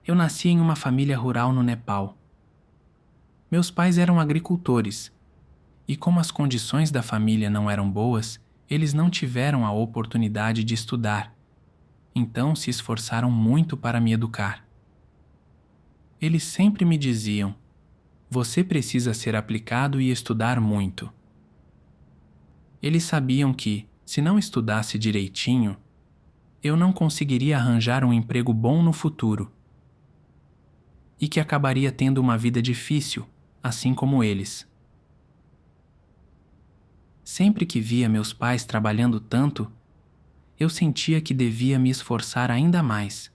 Eu nasci em uma família rural no Nepal. Meus pais eram agricultores, e como as condições da família não eram boas, eles não tiveram a oportunidade de estudar, então se esforçaram muito para me educar. Eles sempre me diziam: você precisa ser aplicado e estudar muito. Eles sabiam que, se não estudasse direitinho, eu não conseguiria arranjar um emprego bom no futuro e que acabaria tendo uma vida difícil, assim como eles. Sempre que via meus pais trabalhando tanto, eu sentia que devia me esforçar ainda mais,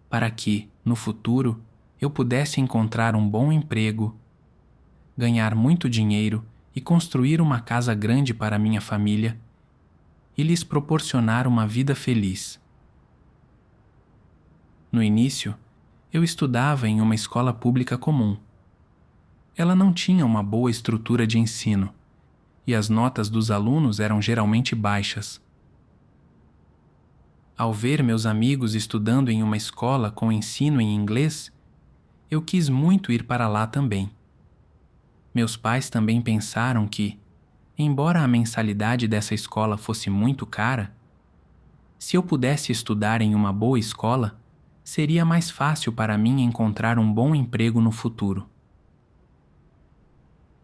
para que, no futuro, eu pudesse encontrar um bom emprego, ganhar muito dinheiro e construir uma casa grande para minha família e lhes proporcionar uma vida feliz. No início, eu estudava em uma escola pública comum. Ela não tinha uma boa estrutura de ensino, e as notas dos alunos eram geralmente baixas. Ao ver meus amigos estudando em uma escola com ensino em inglês, eu quis muito ir para lá também. Meus pais também pensaram que, embora a mensalidade dessa escola fosse muito cara, se eu pudesse estudar em uma boa escola, seria mais fácil para mim encontrar um bom emprego no futuro.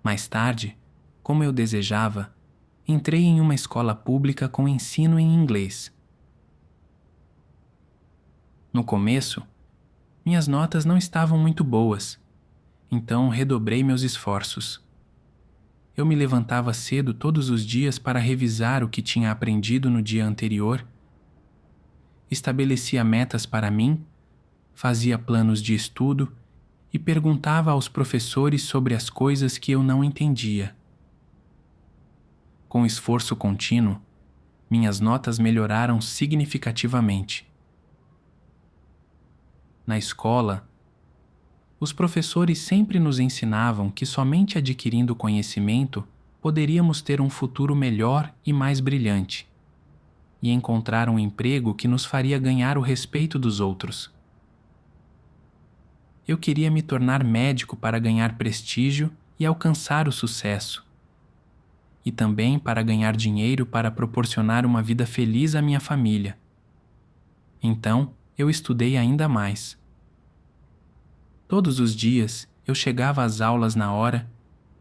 Mais tarde, como eu desejava, entrei em uma escola pública com ensino em inglês. No começo, minhas notas não estavam muito boas, então redobrei meus esforços. Eu me levantava cedo todos os dias para revisar o que tinha aprendido no dia anterior, estabelecia metas para mim, fazia planos de estudo e perguntava aos professores sobre as coisas que eu não entendia. Com esforço contínuo, minhas notas melhoraram significativamente. Na escola, os professores sempre nos ensinavam que somente adquirindo conhecimento poderíamos ter um futuro melhor e mais brilhante, e encontrar um emprego que nos faria ganhar o respeito dos outros. Eu queria me tornar médico para ganhar prestígio e alcançar o sucesso, e também para ganhar dinheiro para proporcionar uma vida feliz à minha família. Então, eu estudei ainda mais. Todos os dias eu chegava às aulas na hora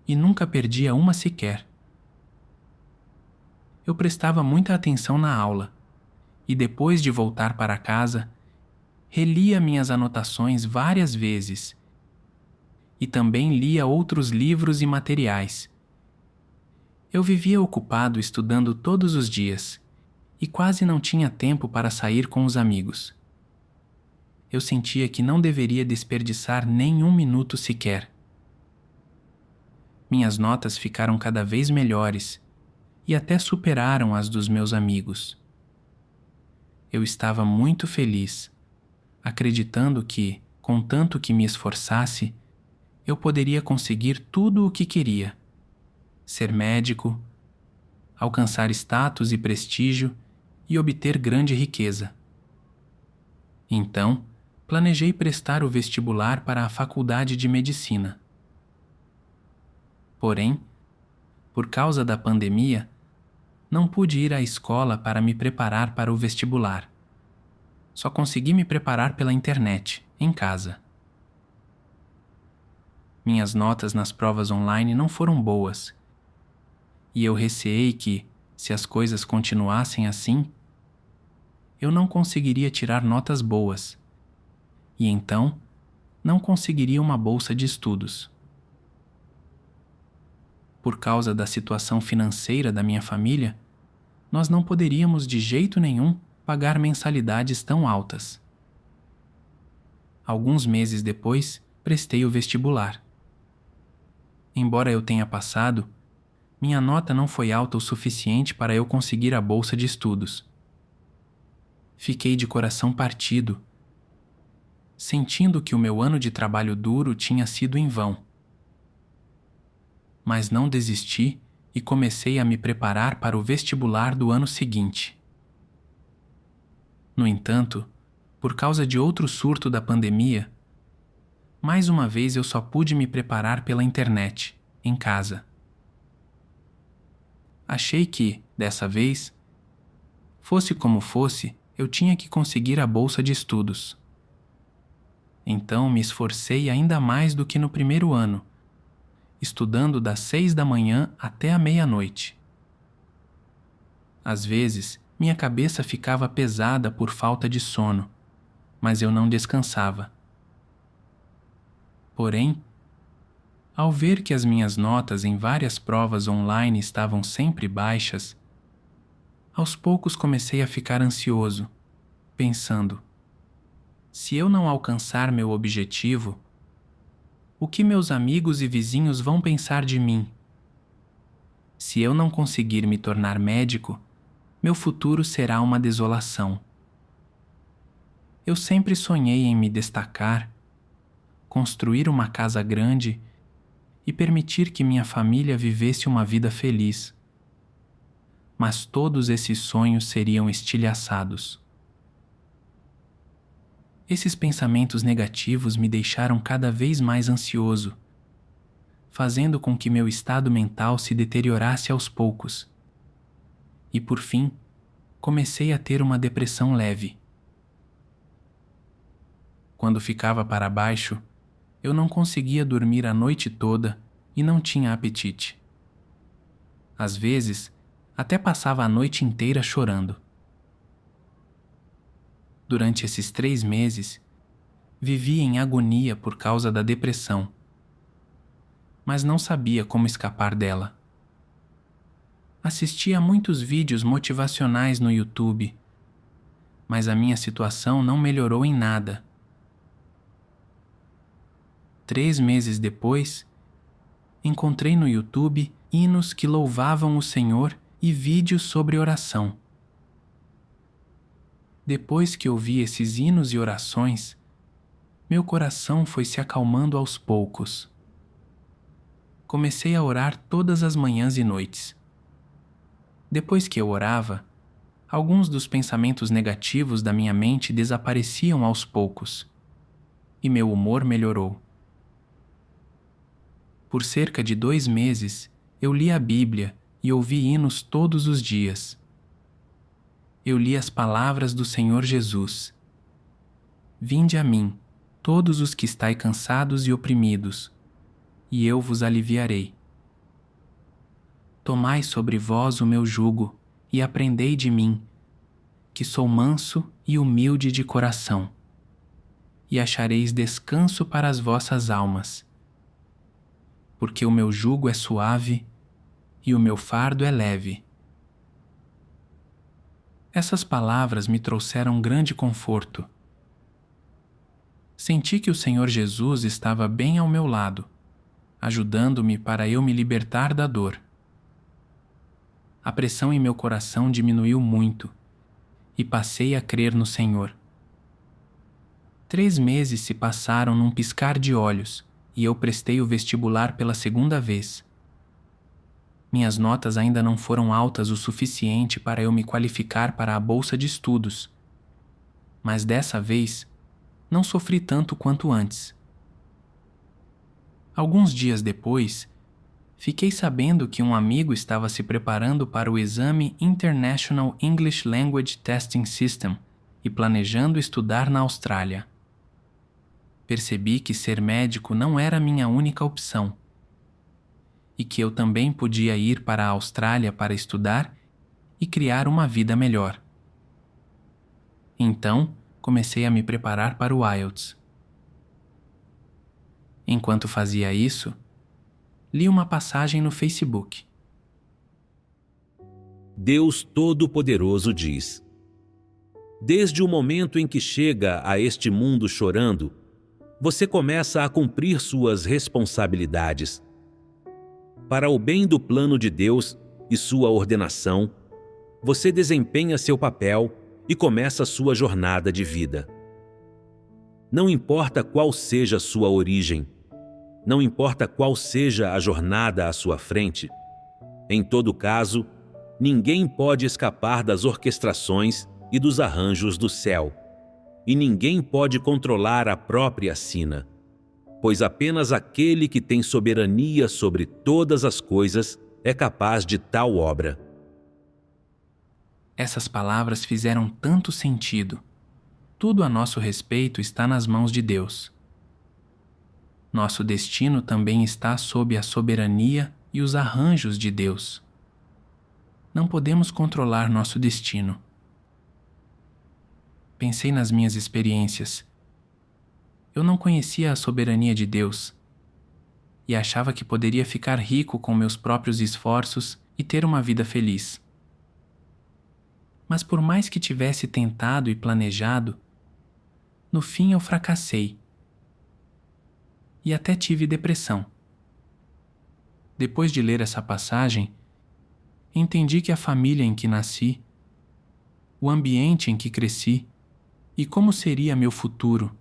e nunca perdia uma sequer. Eu prestava muita atenção na aula e depois de voltar para casa, relia minhas anotações várias vezes e também lia outros livros e materiais. Eu vivia ocupado estudando todos os dias e quase não tinha tempo para sair com os amigos. Eu sentia que não deveria desperdiçar nem um minuto sequer. Minhas notas ficaram cada vez melhores e até superaram as dos meus amigos. Eu estava muito feliz, acreditando que, contanto que me esforçasse, eu poderia conseguir tudo o que queria: ser médico, alcançar status e prestígio e obter grande riqueza. Então, planejei prestar o vestibular para a Faculdade de Medicina. Porém, por causa da pandemia, não pude ir à escola para me preparar para o vestibular. Só consegui me preparar pela internet, em casa. Minhas notas nas provas online não foram boas, e eu receei que, se as coisas continuassem assim, eu não conseguiria tirar notas boas, e então não conseguiria uma bolsa de estudos. Por causa da situação financeira da minha família, nós não poderíamos de jeito nenhum pagar mensalidades tão altas. Alguns meses depois, prestei o vestibular. Embora eu tenha passado, minha nota não foi alta o suficiente para eu conseguir a bolsa de estudos. Fiquei de coração partido, sentindo que o meu ano de trabalho duro tinha sido em vão. Mas não desisti e comecei a me preparar para o vestibular do ano seguinte. No entanto, por causa de outro surto da pandemia, mais uma vez eu só pude me preparar pela internet, em casa. Achei que, dessa vez, fosse como fosse, eu tinha que conseguir a bolsa de estudos. Então me esforcei ainda mais do que no primeiro ano, estudando das 6 da manhã até a meia-noite. Às vezes, minha cabeça ficava pesada por falta de sono, mas eu não descansava. Porém, ao ver que as minhas notas em várias provas online estavam sempre baixas, aos poucos comecei a ficar ansioso, pensando: se eu não alcançar meu objetivo, o que meus amigos e vizinhos vão pensar de mim? Se eu não conseguir me tornar médico, meu futuro será uma desolação. Eu sempre sonhei em me destacar, construir uma casa grande e permitir que minha família vivesse uma vida feliz. Mas todos esses sonhos seriam estilhaçados. Esses pensamentos negativos me deixaram cada vez mais ansioso, fazendo com que meu estado mental se deteriorasse aos poucos. E por fim, comecei a ter uma depressão leve. Quando ficava para baixo, eu não conseguia dormir a noite toda e não tinha apetite. Às vezes, até passava a noite inteira chorando. Durante esses 3 meses, vivi em agonia por causa da depressão, mas não sabia como escapar dela. Assisti a muitos vídeos motivacionais no YouTube, mas a minha situação não melhorou em nada. 3 meses depois, encontrei no YouTube hinos que louvavam o Senhor e vídeos sobre oração. Depois que ouvi esses hinos e orações, meu coração foi se acalmando aos poucos. Comecei a orar todas as manhãs e noites. Depois que eu orava, alguns dos pensamentos negativos da minha mente desapareciam aos poucos, e meu humor melhorou. Por cerca de 2 meses, eu li a Bíblia e ouvi hinos todos os dias. Eu li as palavras do Senhor Jesus: Vinde a mim, todos os que estáis cansados e oprimidos, e eu vos aliviarei. Tomai sobre vós o meu jugo e aprendei de mim, que sou manso e humilde de coração, e achareis descanso para as vossas almas. Porque o meu jugo é suave e o meu fardo é leve. Essas palavras me trouxeram grande conforto. Senti que o Senhor Jesus estava bem ao meu lado, ajudando-me para eu me libertar da dor. A pressão em meu coração diminuiu muito e passei a crer no Senhor. 3 meses se passaram num piscar de olhos e eu prestei o vestibular pela 2ª vez. Minhas notas ainda não foram altas o suficiente para eu me qualificar para a bolsa de estudos, mas dessa vez não sofri tanto quanto antes. Alguns dias depois, fiquei sabendo que um amigo estava se preparando para o exame International English Language Testing System e planejando estudar na Austrália. Percebi que ser médico não era minha única opção, e que eu também podia ir para a Austrália para estudar e criar uma vida melhor. Então, comecei a me preparar para o IELTS. Enquanto fazia isso, li uma passagem no Facebook. Deus Todo-Poderoso diz: desde o momento em que chega a este mundo chorando, você começa a cumprir suas responsabilidades. Para o bem do plano de Deus e sua ordenação, você desempenha seu papel e começa sua jornada de vida. Não importa qual seja sua origem, não importa qual seja a jornada à sua frente, em todo caso, ninguém pode escapar das orquestrações e dos arranjos do céu. e ninguém pode controlar a própria sina, pois apenas aquele que tem soberania sobre todas as coisas é capaz de tal obra. Essas palavras fizeram tanto sentido. Tudo a nosso respeito está nas mãos de Deus. Nosso destino também está sob a soberania e os arranjos de Deus. Não podemos controlar nosso destino. Pensei nas minhas experiências. Eu não conhecia a soberania de Deus e achava que poderia ficar rico com meus próprios esforços e ter uma vida feliz. Mas por mais que tivesse tentado e planejado, no fim eu fracassei. E até tive depressão. Depois de ler essa passagem, entendi que a família em que nasci, o ambiente em que cresci e como seria meu futuro,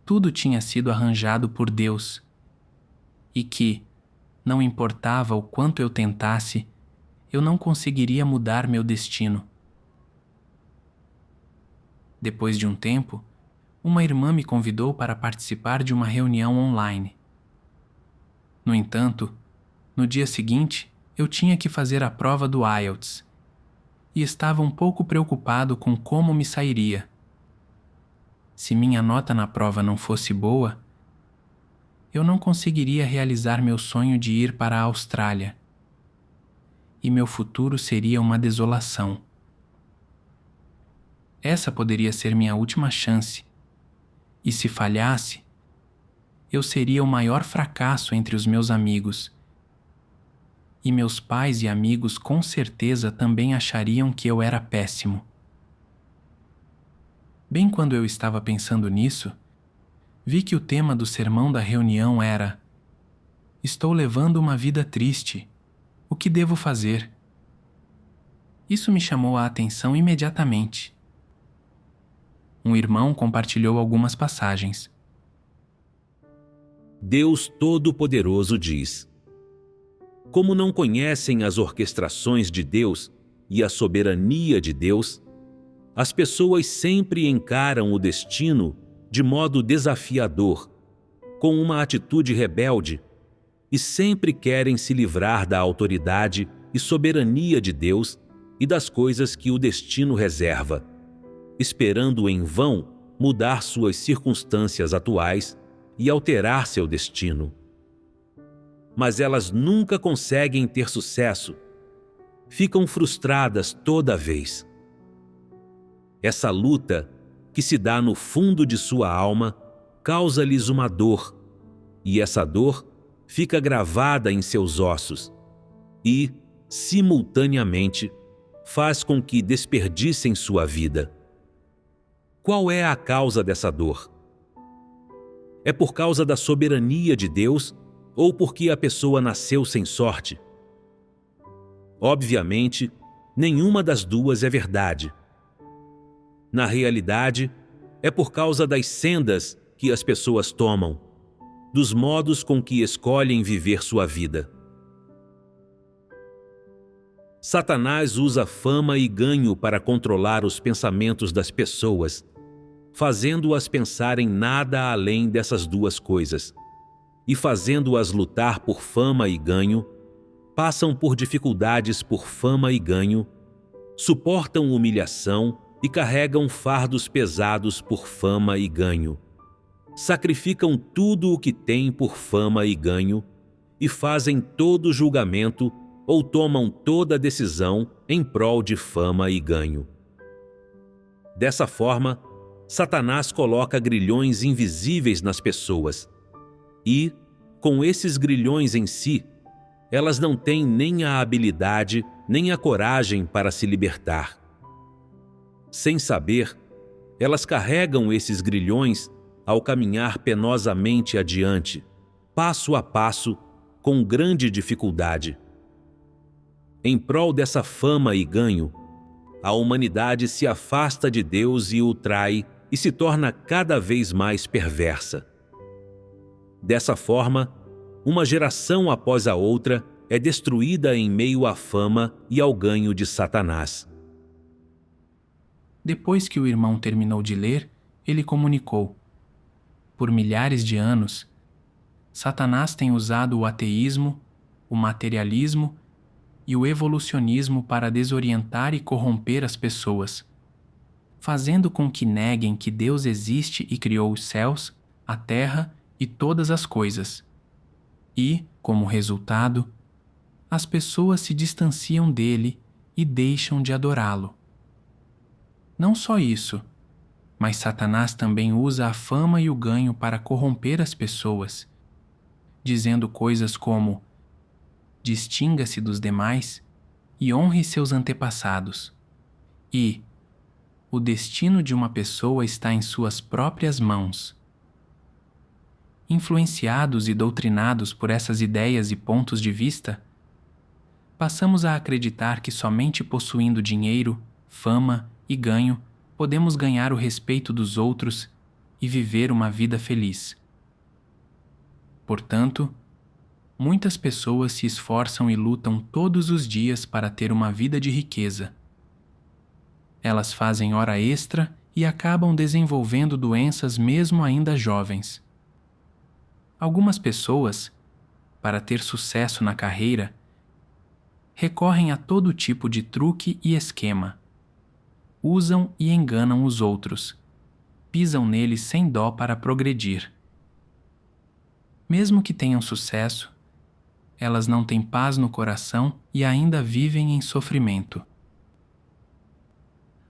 tudo tinha sido arranjado por Deus. E que, não importava o quanto eu tentasse, eu não conseguiria mudar meu destino. Depois de um tempo, uma irmã me convidou para participar de uma reunião online. No entanto, no dia seguinte, eu tinha que fazer a prova do IELTS e estava um pouco preocupado com como me sairia. Se minha nota na prova não fosse boa, eu não conseguiria realizar meu sonho de ir para a Austrália. E meu futuro seria uma desolação. Essa poderia ser minha última chance. E se falhasse, eu seria o maior fracasso entre os meus amigos. E meus pais e amigos com certeza também achariam que eu era péssimo. Bem quando eu estava pensando nisso, vi que o tema do sermão da reunião era: Estou levando uma vida triste. O que devo fazer? Isso me chamou a atenção imediatamente. Um irmão compartilhou algumas passagens. Deus Todo-Poderoso diz: Como não conhecem as orquestrações de Deus e a soberania de Deus, as pessoas sempre encaram o destino de modo desafiador, com uma atitude rebelde, e sempre querem se livrar da autoridade e soberania de Deus e das coisas que o destino reserva, esperando em vão mudar suas circunstâncias atuais e alterar seu destino. Mas elas nunca conseguem ter sucesso, ficam frustradas toda vez. Essa luta, que se dá no fundo de sua alma, causa-lhes uma dor, e essa dor fica gravada em seus ossos e, simultaneamente, faz com que desperdicem sua vida. Qual é a causa dessa dor? É por causa da soberania de Deus ou porque a pessoa nasceu sem sorte? Obviamente, nenhuma das duas é verdade. Na realidade, é por causa das sendas que as pessoas tomam, dos modos com que escolhem viver sua vida. Satanás usa fama e ganho para controlar os pensamentos das pessoas, fazendo-as pensar em nada além dessas duas coisas, e fazendo-as lutar por fama e ganho, passam por dificuldades por fama e ganho, suportam humilhação e carregam fardos pesados por fama e ganho. Sacrificam tudo o que têm por fama e ganho e fazem todo julgamento ou tomam toda decisão em prol de fama e ganho. Dessa forma, Satanás coloca grilhões invisíveis nas pessoas e, com esses grilhões em si, elas não têm nem a habilidade nem a coragem para se libertar. Sem saber, elas carregam esses grilhões ao caminhar penosamente adiante, passo a passo, com grande dificuldade. Em prol dessa fama e ganho, a humanidade se afasta de Deus e o trai e se torna cada vez mais perversa. Dessa forma, uma geração após a outra é destruída em meio à fama e ao ganho de Satanás. Depois que o irmão terminou de ler, ele comunicou: por milhares de anos, Satanás tem usado o ateísmo, o materialismo e o evolucionismo para desorientar e corromper as pessoas, fazendo com que neguem que Deus existe e criou os céus, a terra e todas as coisas. E, como resultado, as pessoas se distanciam dele e deixam de adorá-lo. Não só isso, mas Satanás também usa a fama e o ganho para corromper as pessoas, dizendo coisas como: distinga-se dos demais e honre seus antepassados. E o destino de uma pessoa está em suas próprias mãos. Influenciados e doutrinados por essas ideias e pontos de vista, passamos a acreditar que somente possuindo dinheiro, fama e ganho podemos ganhar o respeito dos outros e viver uma vida feliz. Portanto, muitas pessoas se esforçam e lutam todos os dias para ter uma vida de riqueza. Elas fazem hora extra e acabam desenvolvendo doenças mesmo ainda jovens. Algumas pessoas, para ter sucesso na carreira, recorrem a todo tipo de truque e esquema. Usam e enganam os outros, pisam neles sem dó para progredir. Mesmo que tenham sucesso, elas não têm paz no coração e ainda vivem em sofrimento.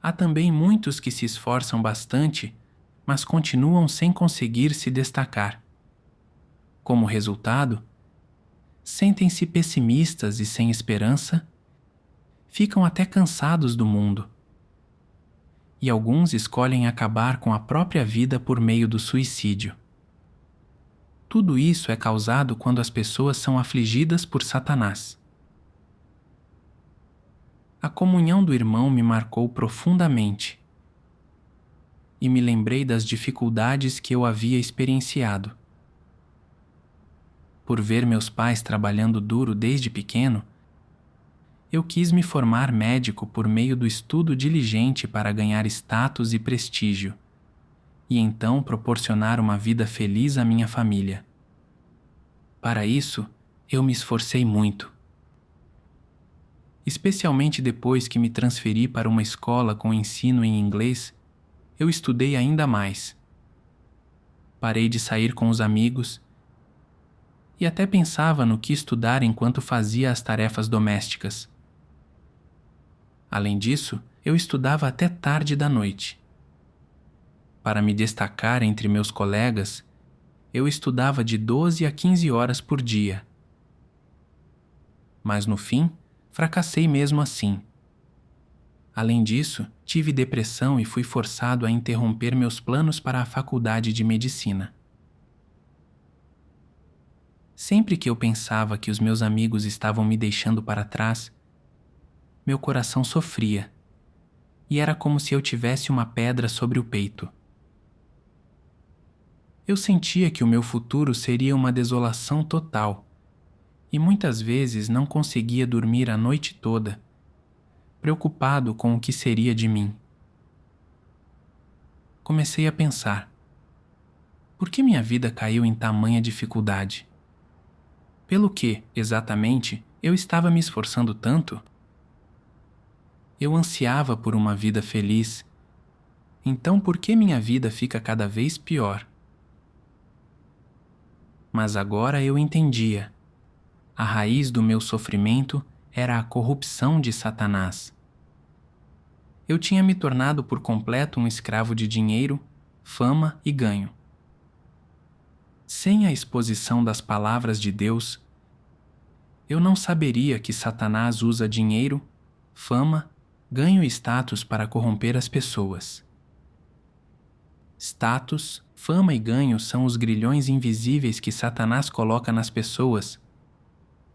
Há também muitos que se esforçam bastante, mas continuam sem conseguir se destacar. Como resultado, sentem-se pessimistas e sem esperança, ficam até cansados do mundo. E alguns escolhem acabar com a própria vida por meio do suicídio. Tudo isso é causado quando as pessoas são afligidas por Satanás. A comunhão do irmão me marcou profundamente e me lembrei das dificuldades que eu havia experienciado. Por ver meus pais trabalhando duro desde pequeno, eu quis me formar médico por meio do estudo diligente para ganhar status e prestígio, e então proporcionar uma vida feliz à minha família. Para isso, eu me esforcei muito. Especialmente depois que me transferi para uma escola com ensino em inglês, eu estudei ainda mais. Parei de sair com os amigos e até pensava no que estudar enquanto fazia as tarefas domésticas. Além disso, eu estudava até tarde da noite. Para me destacar entre meus colegas, eu estudava de 12 a 15 horas por dia. Mas no fim, fracassei mesmo assim. Além disso, tive depressão e fui forçado a interromper meus planos para a faculdade de medicina. Sempre que eu pensava que os meus amigos estavam me deixando para trás, meu coração sofria, e era como se eu tivesse uma pedra sobre o peito. Eu sentia que o meu futuro seria uma desolação total, e muitas vezes não conseguia dormir a noite toda, preocupado com o que seria de mim. Comecei a pensar: por que minha vida caiu em tamanha dificuldade? Pelo que, exatamente, eu estava me esforçando tanto? Eu ansiava por uma vida feliz, então por que minha vida fica cada vez pior? Mas agora eu entendia. A raiz do meu sofrimento era a corrupção de Satanás. Eu tinha me tornado por completo um escravo de dinheiro, fama e ganho. Sem a exposição das palavras de Deus, eu não saberia que Satanás usa dinheiro, fama, ganho e status para corromper as pessoas. Status, fama e ganho são os grilhões invisíveis que Satanás coloca nas pessoas,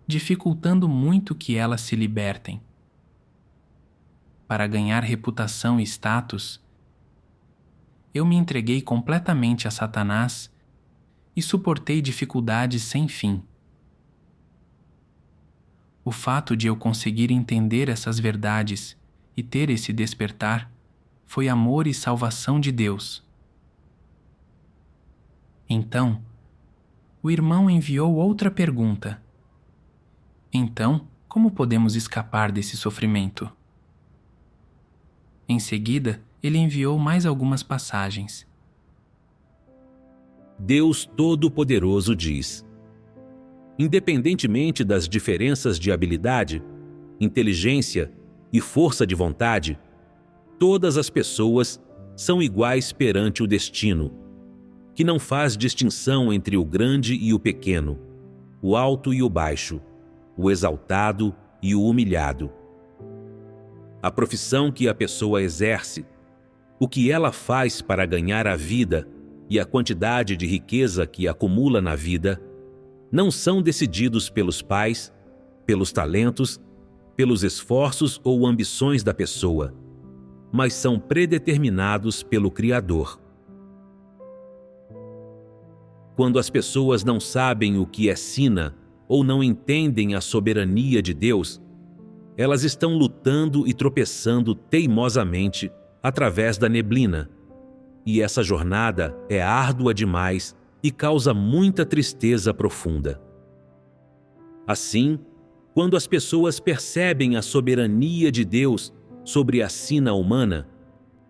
dificultando muito que elas se libertem. Para ganhar reputação e status, eu me entreguei completamente a Satanás e suportei dificuldades sem fim. O fato de eu conseguir entender essas verdades e ter esse despertar foi amor e salvação de Deus. Então, o irmão enviou outra pergunta. Então, como podemos escapar desse sofrimento? Em seguida, ele enviou mais algumas passagens. Deus Todo-Poderoso diz: independentemente das diferenças de habilidade, inteligência e força de vontade, todas as pessoas são iguais perante o destino, que não faz distinção entre o grande e o pequeno, o alto e o baixo, o exaltado e o humilhado. A profissão que a pessoa exerce, o que ela faz para ganhar a vida e a quantidade de riqueza que acumula na vida, não são decididos pelos pais, pelos talentos, pelos esforços ou ambições da pessoa, mas são predeterminados pelo Criador. Quando as pessoas não sabem o que é sina ou não entendem a soberania de Deus, elas estão lutando e tropeçando teimosamente através da neblina, e essa jornada é árdua demais e causa muita tristeza profunda. Assim, quando as pessoas percebem a soberania de Deus sobre a sina humana,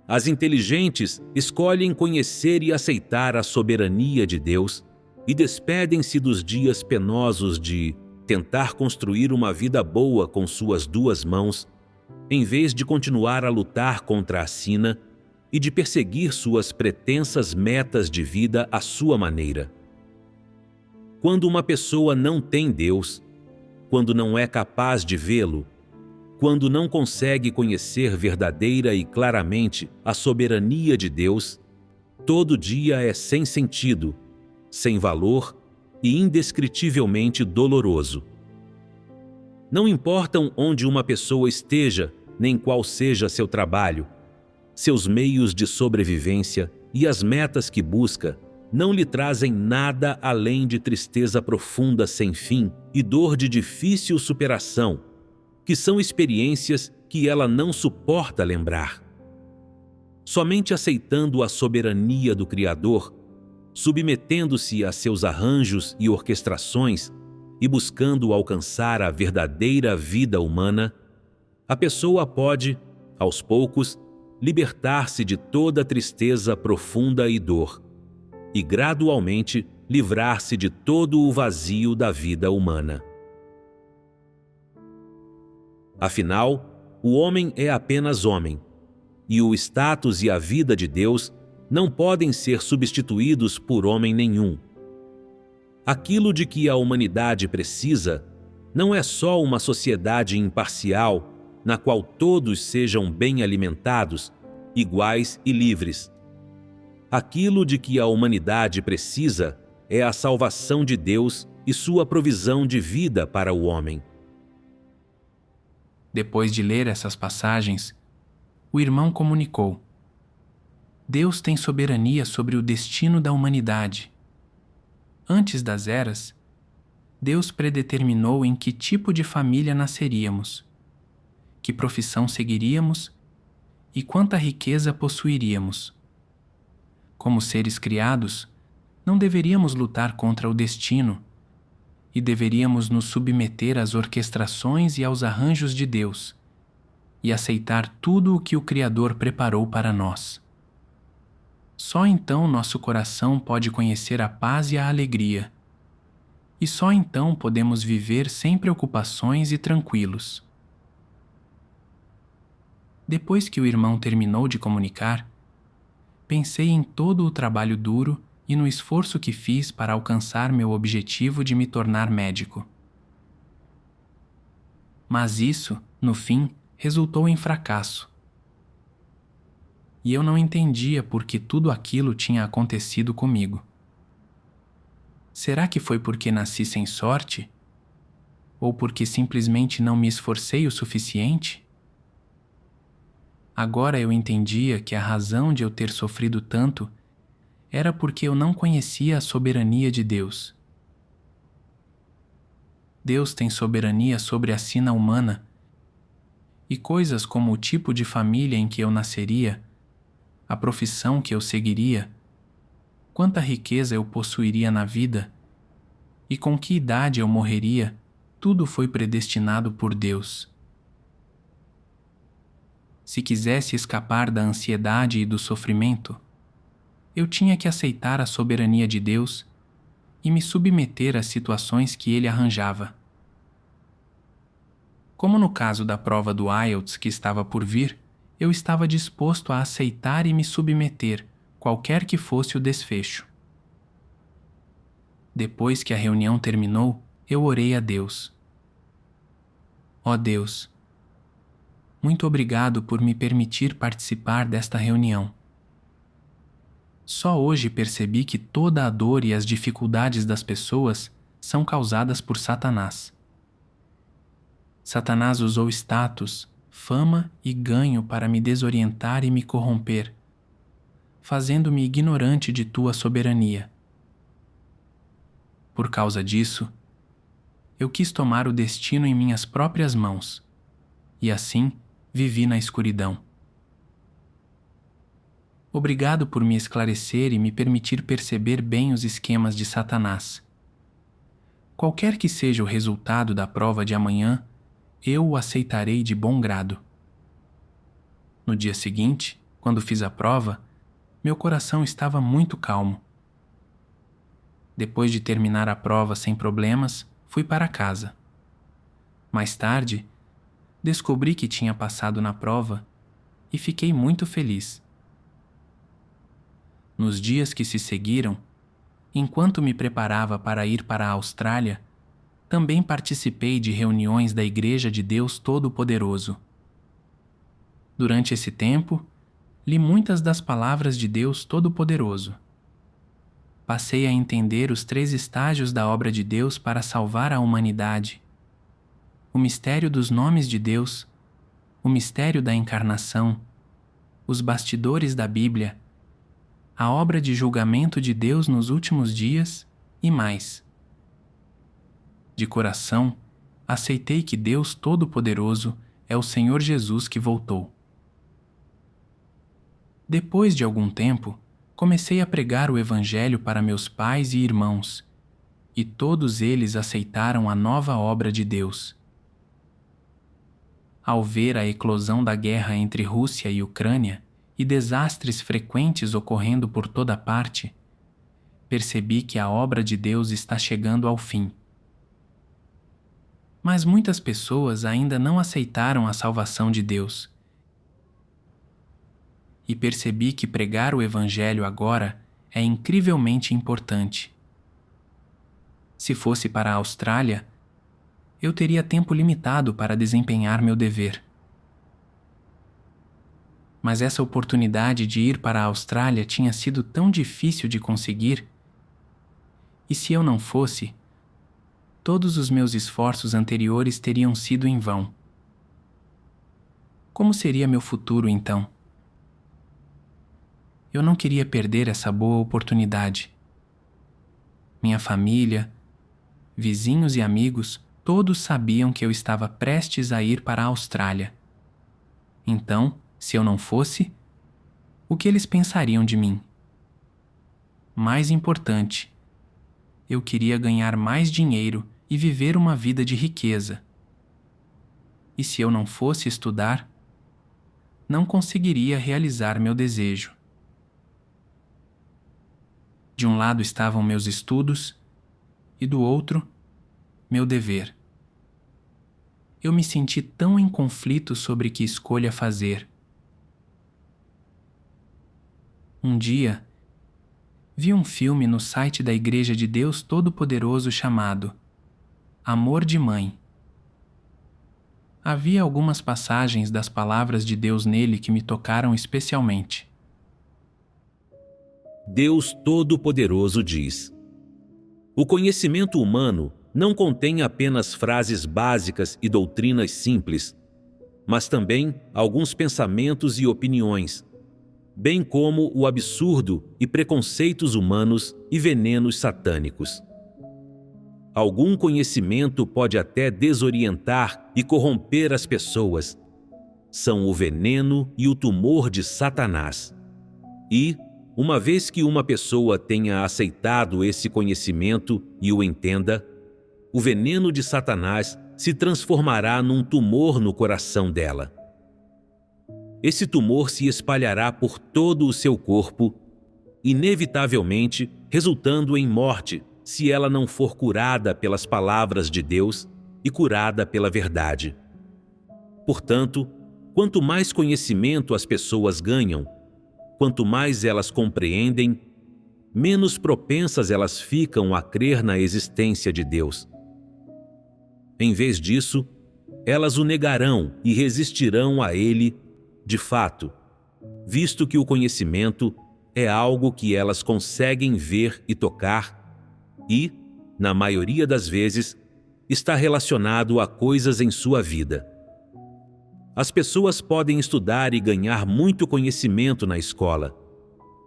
as inteligentes escolhem conhecer e aceitar a soberania de Deus e despedem-se dos dias penosos de tentar construir uma vida boa com suas duas mãos, em vez de continuar a lutar contra a sina e de perseguir suas pretensas metas de vida à sua maneira. Quando uma pessoa não tem Deus, quando não é capaz de vê-lo, quando não consegue conhecer verdadeira e claramente a soberania de Deus, todo dia é sem sentido, sem valor e indescritivelmente doloroso. Não importam onde uma pessoa esteja, nem qual seja seu trabalho, seus meios de sobrevivência e as metas que busca não lhe trazem nada além de tristeza profunda sem fim e dor de difícil superação, que são experiências que ela não suporta lembrar. Somente aceitando a soberania do Criador, submetendo-se a seus arranjos e orquestrações e buscando alcançar a verdadeira vida humana, a pessoa pode, aos poucos, libertar-se de toda tristeza profunda e dor, e gradualmente livrar-se de todo o vazio da vida humana. Afinal, o homem é apenas homem, e o status e a vida de Deus não podem ser substituídos por homem nenhum. Aquilo de que a humanidade precisa não é só uma sociedade imparcial na qual todos sejam bem alimentados, iguais e livres. Aquilo de que a humanidade precisa é a salvação de Deus e sua provisão de vida para o homem. Depois de ler essas passagens, o irmão comunicou: Deus tem soberania sobre o destino da humanidade. Antes das eras, Deus predeterminou em que tipo de família nasceríamos, que profissão seguiríamos e quanta riqueza possuiríamos. Como seres criados, não deveríamos lutar contra o destino e deveríamos nos submeter às orquestrações e aos arranjos de Deus e aceitar tudo o que o Criador preparou para nós. Só então nosso coração pode conhecer a paz e a alegria, e só então podemos viver sem preocupações e tranquilos. Depois que o irmão terminou de comunicar, pensei em todo o trabalho duro e no esforço que fiz para alcançar meu objetivo de me tornar médico. Mas isso, no fim, resultou em fracasso. E eu não entendia por que tudo aquilo tinha acontecido comigo. Será que foi porque nasci sem sorte? Ou porque simplesmente não me esforcei o suficiente? Agora eu entendia que a razão de eu ter sofrido tanto era porque eu não conhecia a soberania de Deus. Deus tem soberania sobre a sina humana, e coisas como o tipo de família em que eu nasceria, a profissão que eu seguiria, quanta riqueza eu possuiria na vida e com que idade eu morreria, tudo foi predestinado por Deus. Se quisesse escapar da ansiedade e do sofrimento, eu tinha que aceitar a soberania de Deus e me submeter às situações que Ele arranjava. Como no caso da prova do IELTS que estava por vir, eu estava disposto a aceitar e me submeter, qualquer que fosse o desfecho. Depois que a reunião terminou, eu orei a Deus. Ó Deus, muito obrigado por me permitir participar desta reunião. Só hoje percebi que toda a dor e as dificuldades das pessoas são causadas por Satanás. Satanás usou status, fama e ganho para me desorientar e me corromper, fazendo-me ignorante de tua soberania. Por causa disso, eu quis tomar o destino em minhas próprias mãos, e assim vivi na escuridão. Obrigado por me esclarecer e me permitir perceber bem os esquemas de Satanás. Qualquer que seja o resultado da prova de amanhã, eu o aceitarei de bom grado. No dia seguinte, quando fiz a prova, meu coração estava muito calmo. Depois de terminar a prova sem problemas, fui para casa. Mais tarde, descobri que tinha passado na prova e fiquei muito feliz. Nos dias que se seguiram, enquanto me preparava para ir para a Austrália, também participei de reuniões da Igreja de Deus Todo-Poderoso. Durante esse tempo, li muitas das palavras de Deus Todo-Poderoso. Passei a entender os 3 estágios da obra de Deus para salvar a humanidade: o mistério dos nomes de Deus, o mistério da encarnação, os bastidores da Bíblia, a obra de julgamento de Deus nos últimos dias e mais. De coração, aceitei que Deus Todo-Poderoso é o Senhor Jesus que voltou. Depois de algum tempo, comecei a pregar o Evangelho para meus pais e irmãos, e todos eles aceitaram a nova obra de Deus. Ao ver a eclosão da guerra entre Rússia e Ucrânia e desastres frequentes ocorrendo por toda parte, percebi que a obra de Deus está chegando ao fim. Mas muitas pessoas ainda não aceitaram a salvação de Deus. E percebi que pregar o Evangelho agora é incrivelmente importante. Se fosse para a Austrália, eu teria tempo limitado para desempenhar meu dever. Mas essa oportunidade de ir para a Austrália tinha sido tão difícil de conseguir, e se eu não fosse, todos os meus esforços anteriores teriam sido em vão. Como seria meu futuro então? Eu não queria perder essa boa oportunidade. Minha família, vizinhos e amigos, todos sabiam que eu estava prestes a ir para a Austrália. Então, se eu não fosse, o que eles pensariam de mim? Mais importante, eu queria ganhar mais dinheiro e viver uma vida de riqueza. E se eu não fosse estudar, não conseguiria realizar meu desejo. De um lado estavam meus estudos e do outro, meu dever. Eu me senti tão em conflito sobre que escolha fazer. Um dia, vi um filme no site da Igreja de Deus Todo-Poderoso chamado Amor de Mãe. Havia algumas passagens das palavras de Deus nele que me tocaram especialmente. Deus Todo-Poderoso diz: o conhecimento humano não contém apenas frases básicas e doutrinas simples, mas também alguns pensamentos e opiniões, bem como o absurdo e preconceitos humanos e venenos satânicos. Algum conhecimento pode até desorientar e corromper as pessoas. São o veneno e o tumor de Satanás. E, uma vez que uma pessoa tenha aceitado esse conhecimento e o entenda, o veneno de Satanás se transformará num tumor no coração dela. Esse tumor se espalhará por todo o seu corpo, inevitavelmente resultando em morte se ela não for curada pelas palavras de Deus e curada pela verdade. Portanto, quanto mais conhecimento as pessoas ganham, quanto mais elas compreendem, menos propensas elas ficam a crer na existência de Deus. Em vez disso, elas o negarão e resistirão a ele, de fato, visto que o conhecimento é algo que elas conseguem ver e tocar e, na maioria das vezes, está relacionado a coisas em sua vida. As pessoas podem estudar e ganhar muito conhecimento na escola,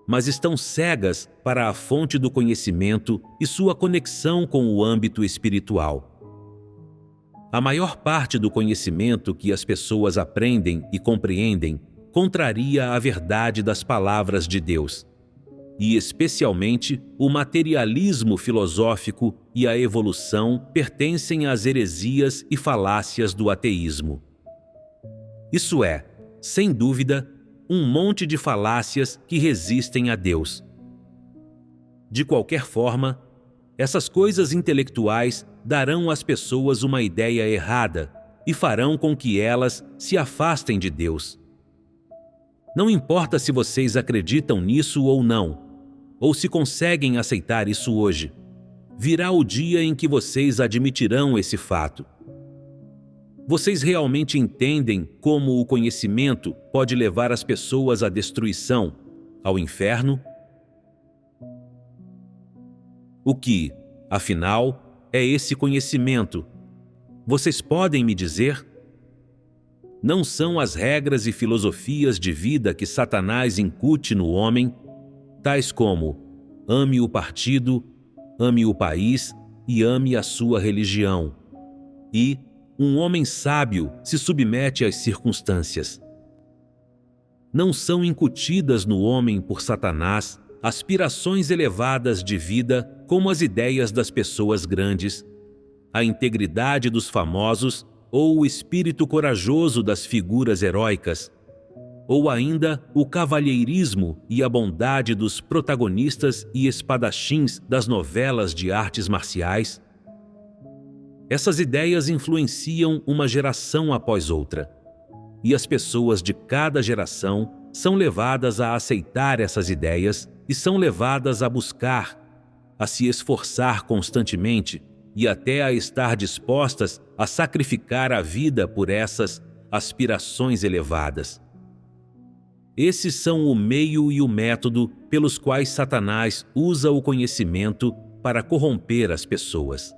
mas estão cegas para a fonte do conhecimento e sua conexão com o âmbito espiritual. A maior parte do conhecimento que as pessoas aprendem e compreendem contraria a verdade das palavras de Deus, e especialmente o materialismo filosófico e a evolução pertencem às heresias e falácias do ateísmo. Isso é, sem dúvida, um monte de falácias que resistem a Deus. De qualquer forma, essas coisas intelectuais darão às pessoas uma ideia errada e farão com que elas se afastem de Deus. Não importa se vocês acreditam nisso ou não, ou se conseguem aceitar isso hoje, virá o dia em que vocês admitirão esse fato. Vocês realmente entendem como o conhecimento pode levar as pessoas à destruição, ao inferno? O que, afinal, é esse conhecimento? Vocês podem me dizer? Não são as regras e filosofias de vida que Satanás incute no homem, tais como ame o partido, ame o país e ame a sua religião. E um homem sábio se submete às circunstâncias. Não são incutidas no homem por Satanás aspirações elevadas de vida como as ideias das pessoas grandes, a integridade dos famosos ou o espírito corajoso das figuras heróicas, ou ainda o cavalheirismo e a bondade dos protagonistas e espadachins das novelas de artes marciais. Essas ideias influenciam uma geração após outra, e as pessoas de cada geração são levadas a aceitar essas ideias e são levadas a buscar, a se esforçar constantemente e até a estar dispostas a sacrificar a vida por essas aspirações elevadas. Esses são o meio e o método pelos quais Satanás usa o conhecimento para corromper as pessoas.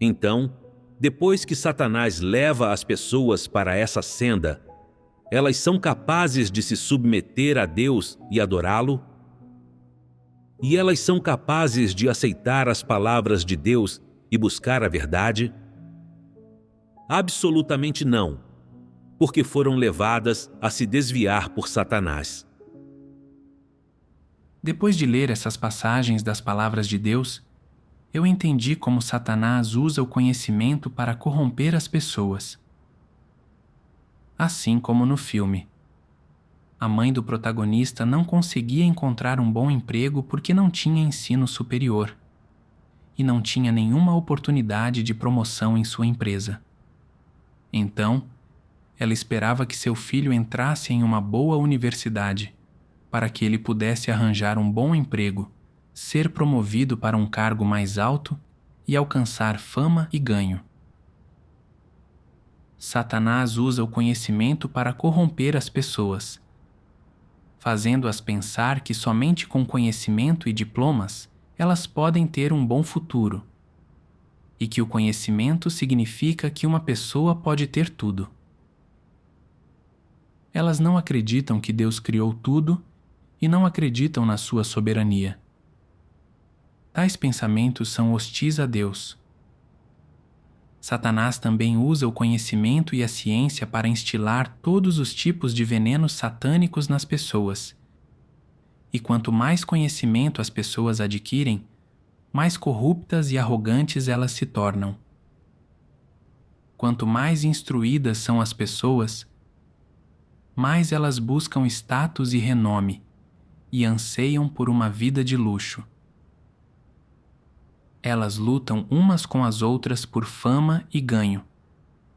Então, depois que Satanás leva as pessoas para essa senda, elas são capazes de se submeter a Deus e adorá-lo? E elas são capazes de aceitar as palavras de Deus e buscar a verdade? Absolutamente não, porque foram levadas a se desviar por Satanás. Depois de ler essas passagens das palavras de Deus, eu entendi como Satanás usa o conhecimento para corromper as pessoas. Assim como no filme. A mãe do protagonista não conseguia encontrar um bom emprego porque não tinha ensino superior e não tinha nenhuma oportunidade de promoção em sua empresa. Então, ela esperava que seu filho entrasse em uma boa universidade para que ele pudesse arranjar um bom emprego, ser promovido para um cargo mais alto e alcançar fama e ganho. Satanás usa o conhecimento para corromper as pessoas, fazendo-as pensar que somente com conhecimento e diplomas elas podem ter um bom futuro, e que o conhecimento significa que uma pessoa pode ter tudo. Elas não acreditam que Deus criou tudo e não acreditam na sua soberania. Tais pensamentos são hostis a Deus. Satanás também usa o conhecimento e a ciência para instilar todos os tipos de venenos satânicos nas pessoas E quanto mais conhecimento as pessoas adquirem, mais corruptas e arrogantes elas se tornam. Quanto mais instruídas são as pessoas, mais elas buscam status e renome e anseiam por uma vida de luxo. Elas lutam umas com as outras por fama e ganho,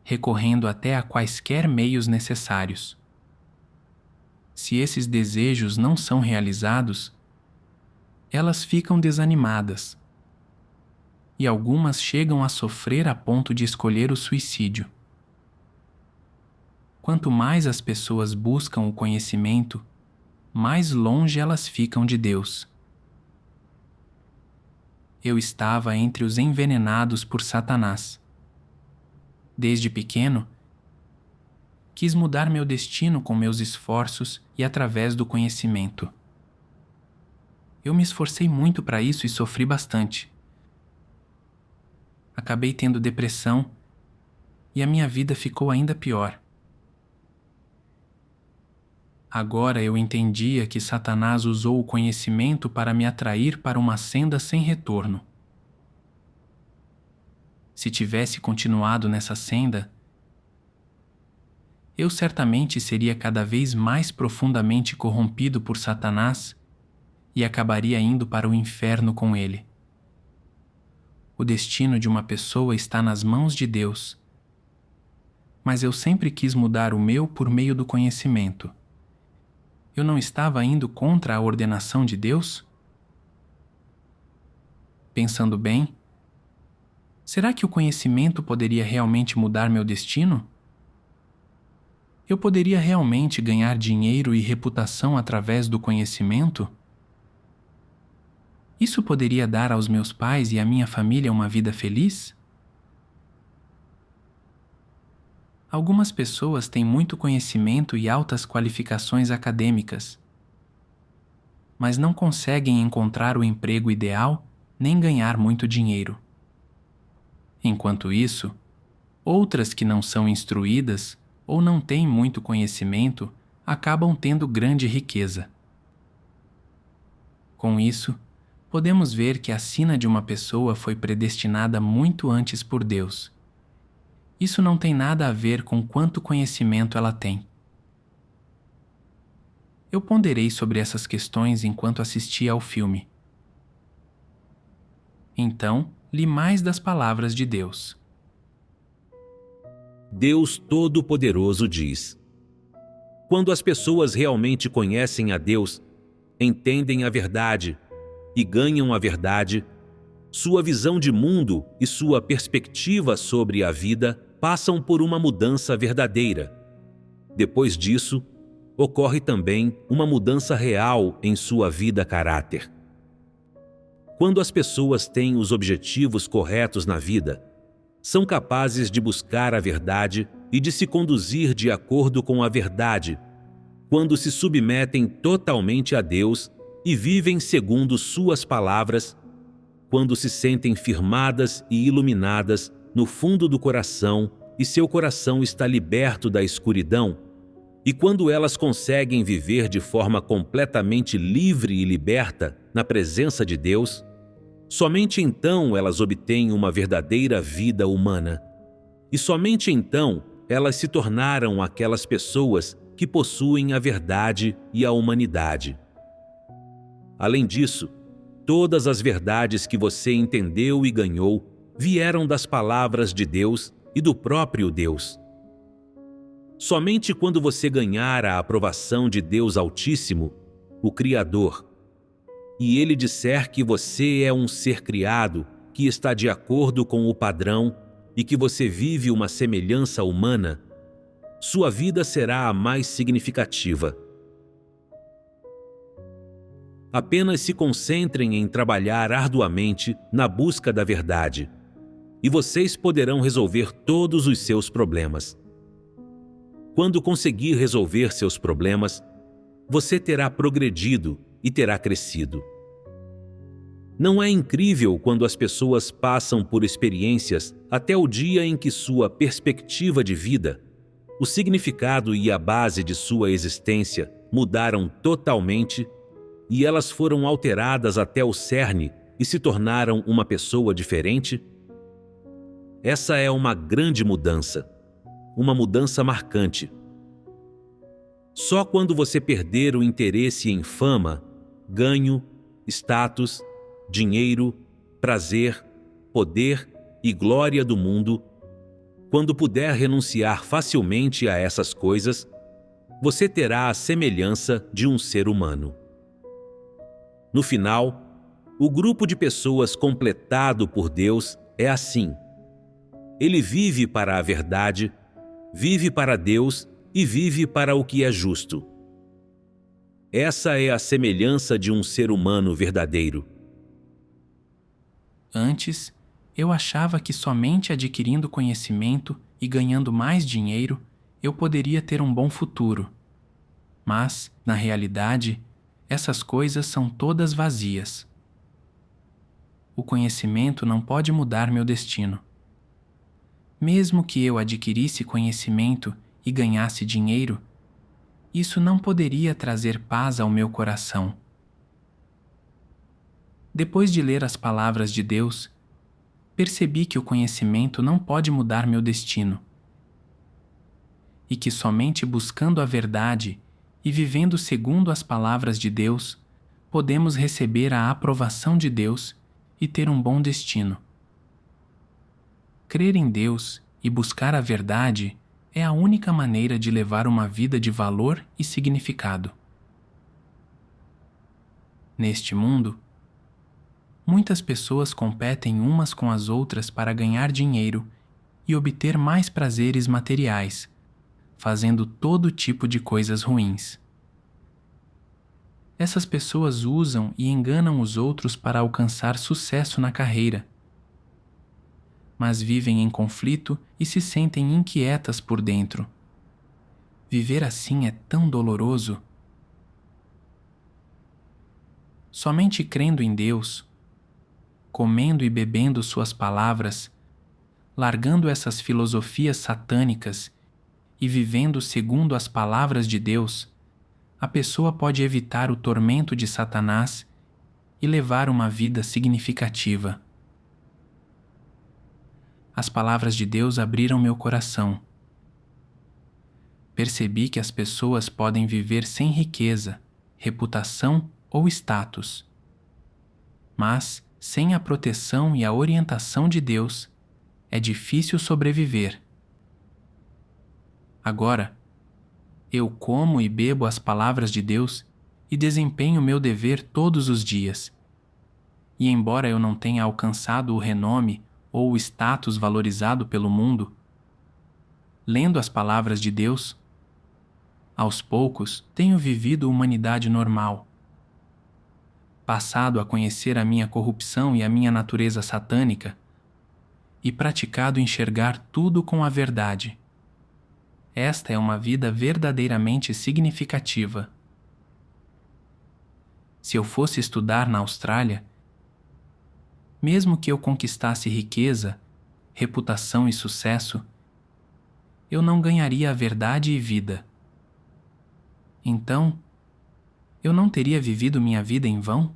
recorrendo até a quaisquer meios necessários. Se esses desejos não são realizados, elas ficam desanimadas, e algumas chegam a sofrer a ponto de escolher o suicídio. Quanto mais as pessoas buscam o conhecimento, mais longe elas ficam de Deus. Eu estava entre os envenenados por Satanás. Desde pequeno, quis mudar meu destino com meus esforços e através do conhecimento. Eu me esforcei muito para isso e sofri bastante. Acabei tendo depressão e a minha vida ficou ainda pior. Agora eu entendia que Satanás usou o conhecimento para me atrair para uma senda sem retorno. Se tivesse continuado nessa senda, eu certamente seria cada vez mais profundamente corrompido por Satanás e acabaria indo para o inferno com ele. O destino de uma pessoa está nas mãos de Deus, mas eu sempre quis mudar o meu por meio do conhecimento. Eu não estava indo contra a ordenação de Deus? Pensando bem, será que o conhecimento poderia realmente mudar meu destino? Eu poderia realmente ganhar dinheiro e reputação através do conhecimento? Isso poderia dar aos meus pais e à minha família uma vida feliz? Algumas pessoas têm muito conhecimento e altas qualificações acadêmicas, mas não conseguem encontrar o emprego ideal nem ganhar muito dinheiro. Enquanto isso, outras que não são instruídas ou não têm muito conhecimento acabam tendo grande riqueza. Com isso, podemos ver que a sina de uma pessoa foi predestinada muito antes por Deus. Isso não tem nada a ver com quanto conhecimento ela tem. Eu ponderei sobre essas questões enquanto assistia ao filme. Então, li mais das palavras de Deus. Deus Todo-Poderoso diz: quando as pessoas realmente conhecem a Deus, entendem a verdade e ganham a verdade, sua visão de mundo e sua perspectiva sobre a vida passam por uma mudança verdadeira. Depois disso, ocorre também uma mudança real em sua vida-caráter. Quando as pessoas têm os objetivos corretos na vida, são capazes de buscar a verdade e de se conduzir de acordo com a verdade, quando se submetem totalmente a Deus e vivem segundo suas palavras, quando se sentem firmadas e iluminadas no fundo do coração e seu coração está liberto da escuridão, e quando elas conseguem viver de forma completamente livre e liberta na presença de Deus, somente então elas obtêm uma verdadeira vida humana. E somente então elas se tornaram aquelas pessoas que possuem a verdade e a humanidade. Além disso, todas as verdades que você entendeu e ganhou vieram das palavras de Deus e do próprio Deus. Somente quando você ganhar a aprovação de Deus Altíssimo, o Criador, e Ele disser que você é um ser criado que está de acordo com o padrão e que você vive uma semelhança humana, sua vida será a mais significativa. Apenas se concentrem em trabalhar arduamente na busca da verdade, e vocês poderão resolver todos os seus problemas. Quando conseguir resolver seus problemas, você terá progredido e terá crescido. Não é incrível quando as pessoas passam por experiências até o dia em que sua perspectiva de vida, o significado e a base de sua existência mudaram totalmente, e elas foram alteradas até o cerne e se tornaram uma pessoa diferente? Essa é uma grande mudança, uma mudança marcante. Só quando você perder o interesse em fama, ganho, status, dinheiro, prazer, poder e glória do mundo, quando puder renunciar facilmente a essas coisas, você terá a semelhança de um ser humano. No final, o grupo de pessoas completado por Deus é assim. Ele vive para a verdade, vive para Deus e vive para o que é justo. Essa é a semelhança de um ser humano verdadeiro. Antes, eu achava que somente adquirindo conhecimento e ganhando mais dinheiro, eu poderia ter um bom futuro. Mas, na realidade, essas coisas são todas vazias. O conhecimento não pode mudar meu destino. Mesmo que eu adquirisse conhecimento e ganhasse dinheiro, isso não poderia trazer paz ao meu coração. Depois de ler as palavras de Deus, percebi que o conhecimento não pode mudar meu destino e que somente buscando a verdade e vivendo segundo as palavras de Deus, podemos receber a aprovação de Deus e ter um bom destino. Crer em Deus e buscar a verdade é a única maneira de levar uma vida de valor e significado. Neste mundo, muitas pessoas competem umas com as outras para ganhar dinheiro e obter mais prazeres materiais, fazendo todo tipo de coisas ruins. Essas pessoas usam e enganam os outros para alcançar sucesso na carreira, mas vivem em conflito e se sentem inquietas por dentro. Viver assim é tão doloroso. Somente crendo em Deus, comendo e bebendo suas palavras, largando essas filosofias satânicas e vivendo segundo as palavras de Deus, a pessoa pode evitar o tormento de Satanás e levar uma vida significativa. As palavras de Deus abriram meu coração. Percebi que as pessoas podem viver sem riqueza, reputação ou status. Mas, sem a proteção e a orientação de Deus, é difícil sobreviver. Agora, eu como e bebo as palavras de Deus e desempenho meu dever todos os dias. E embora eu não tenha alcançado o renome ou o status valorizado pelo mundo, lendo as palavras de Deus, aos poucos tenho vivido humanidade normal, passado a conhecer a minha corrupção e a minha natureza satânica, e praticado enxergar tudo com a verdade. Esta é uma vida verdadeiramente significativa. Se eu fosse estudar na Austrália, mesmo que eu conquistasse riqueza, reputação e sucesso, eu não ganharia a verdade e vida. Então, eu não teria vivido minha vida em vão?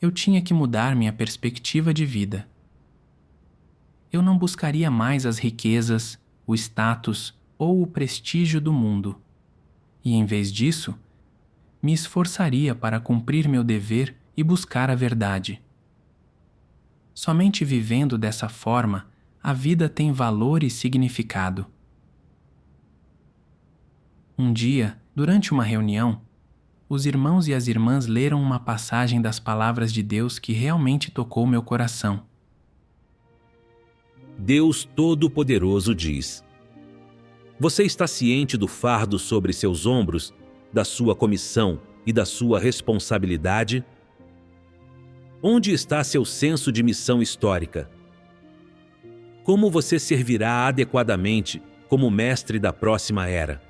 Eu tinha que mudar minha perspectiva de vida. Eu não buscaria mais as riquezas, o status ou o prestígio do mundo, e em vez disso, me esforçaria para cumprir meu dever e buscar a verdade. Somente vivendo dessa forma, a vida tem valor e significado. Um dia, durante uma reunião, os irmãos e as irmãs leram uma passagem das palavras de Deus que realmente tocou meu coração. Deus Todo-Poderoso diz: Você está ciente do fardo sobre seus ombros, da sua comissão e da sua responsabilidade? Onde está seu senso de missão histórica? Como você servirá adequadamente como mestre da próxima era?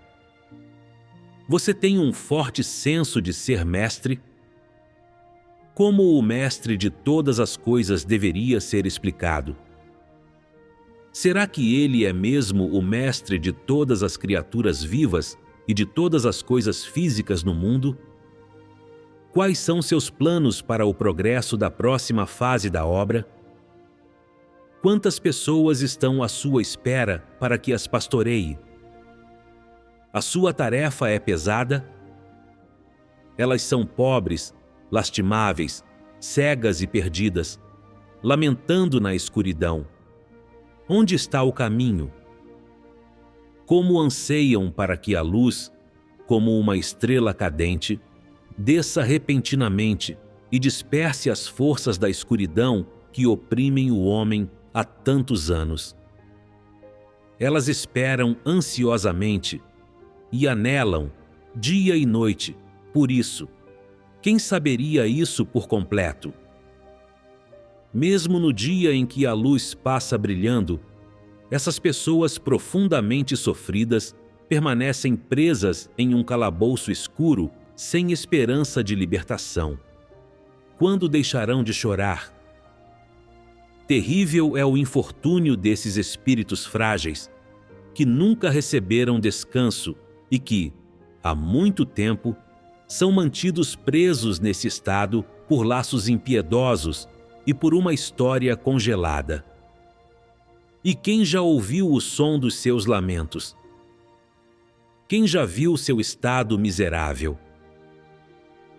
Você tem um forte senso de ser mestre? Como o mestre de todas as coisas deveria ser explicado? Será que ele é mesmo o mestre de todas as criaturas vivas e de todas as coisas físicas no mundo? Quais são seus planos para o progresso da próxima fase da obra? Quantas pessoas estão à sua espera para que as pastoreie? A sua tarefa é pesada? Elas são pobres, lastimáveis, cegas e perdidas, lamentando na escuridão. Onde está o caminho? Como anseiam para que a luz, como uma estrela cadente, desça repentinamente e disperse as forças da escuridão que oprimem o homem há tantos anos. Elas esperam ansiosamente e anelam dia e noite por isso. Quem saberia isso por completo? Mesmo no dia em que a luz passa brilhando, essas pessoas profundamente sofridas permanecem presas em um calabouço escuro sem esperança de libertação. Quando deixarão de chorar? Terrível é o infortúnio desses espíritos frágeis, que nunca receberam descanso e que, há muito tempo, são mantidos presos nesse estado por laços impiedosos e por uma história congelada. E quem já ouviu o som dos seus lamentos? Quem já viu seu estado miserável?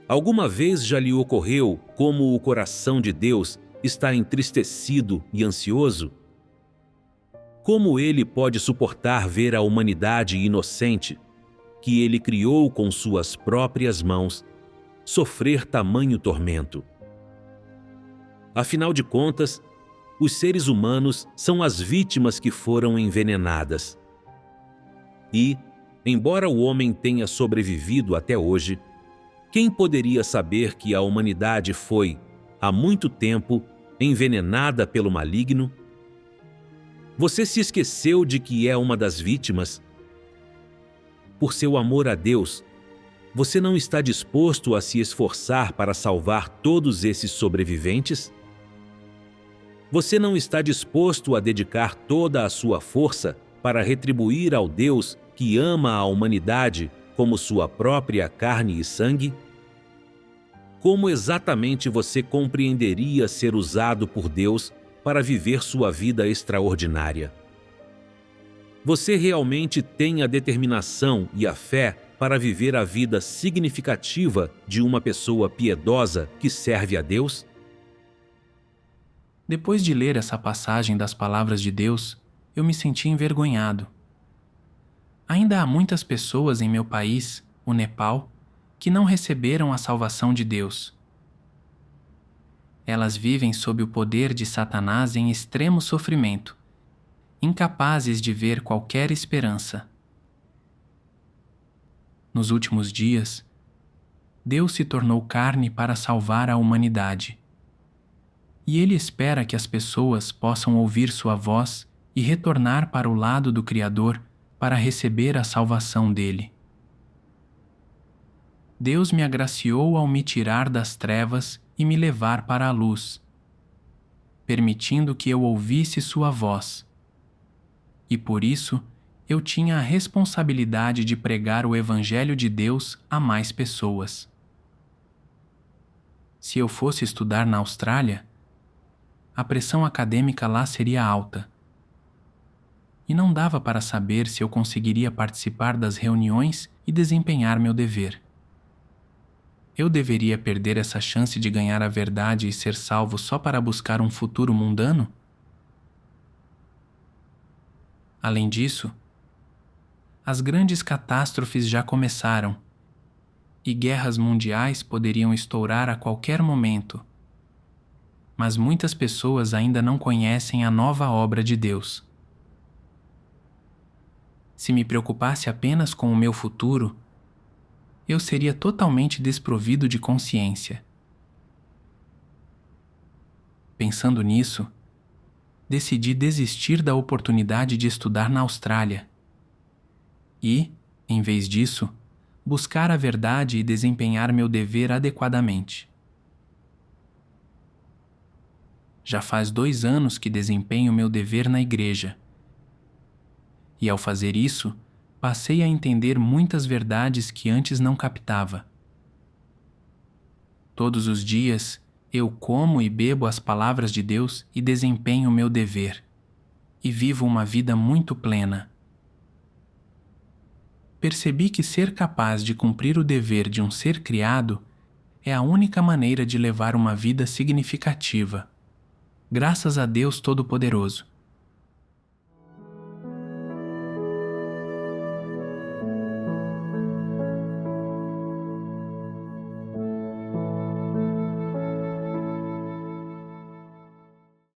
Alguma vez já lhe ocorreu como o coração de Deus está entristecido e ansioso? Como ele pode suportar ver a humanidade inocente, que ele criou com suas próprias mãos, sofrer tamanho tormento? Afinal de contas, os seres humanos são as vítimas que foram envenenadas. E, embora o homem tenha sobrevivido até hoje, quem poderia saber que a humanidade foi, há muito tempo, envenenada pelo maligno? Você se esqueceu de que é uma das vítimas? Por seu amor a Deus, você não está disposto a se esforçar para salvar todos esses sobreviventes? Você não está disposto a dedicar toda a sua força para retribuir ao Deus que ama a humanidade como sua própria carne e sangue? Como exatamente você compreenderia ser usado por Deus para viver sua vida extraordinária? Você realmente tem a determinação e a fé para viver a vida significativa de uma pessoa piedosa que serve a Deus? Depois de ler essa passagem das palavras de Deus, eu me senti envergonhado. Ainda há muitas pessoas em meu país, o Nepal, que não receberam a salvação de Deus. Elas vivem sob o poder de Satanás em extremo sofrimento, incapazes de ver qualquer esperança. Nos últimos dias, Deus se tornou carne para salvar a humanidade. E Ele espera que as pessoas possam ouvir sua voz e retornar para o lado do Criador para receber a salvação dele. Deus me agraciou ao me tirar das trevas e me levar para a luz, permitindo que eu ouvisse sua voz. E por isso, eu tinha a responsabilidade de pregar o Evangelho de Deus a mais pessoas. Se eu fosse estudar na Austrália, a pressão acadêmica lá seria alta. E não dava para saber se eu conseguiria participar das reuniões e desempenhar meu dever. Eu deveria perder essa chance de ganhar a verdade e ser salvo só para buscar um futuro mundano? Além disso, as grandes catástrofes já começaram, e guerras mundiais poderiam estourar a qualquer momento. Mas muitas pessoas ainda não conhecem a nova obra de Deus. Se me preocupasse apenas com o meu futuro, eu seria totalmente desprovido de consciência. Pensando nisso, decidi desistir da oportunidade de estudar na Austrália e, em vez disso, buscar a verdade e desempenhar meu dever adequadamente. Já faz 2 anos que desempenho meu dever na igreja. E ao fazer isso, passei a entender muitas verdades que antes não captava. Todos os dias, eu como e bebo as palavras de Deus e desempenho o meu dever. E vivo uma vida muito plena. Percebi que ser capaz de cumprir o dever de um ser criado é a única maneira de levar uma vida significativa. Graças a Deus Todo-Poderoso,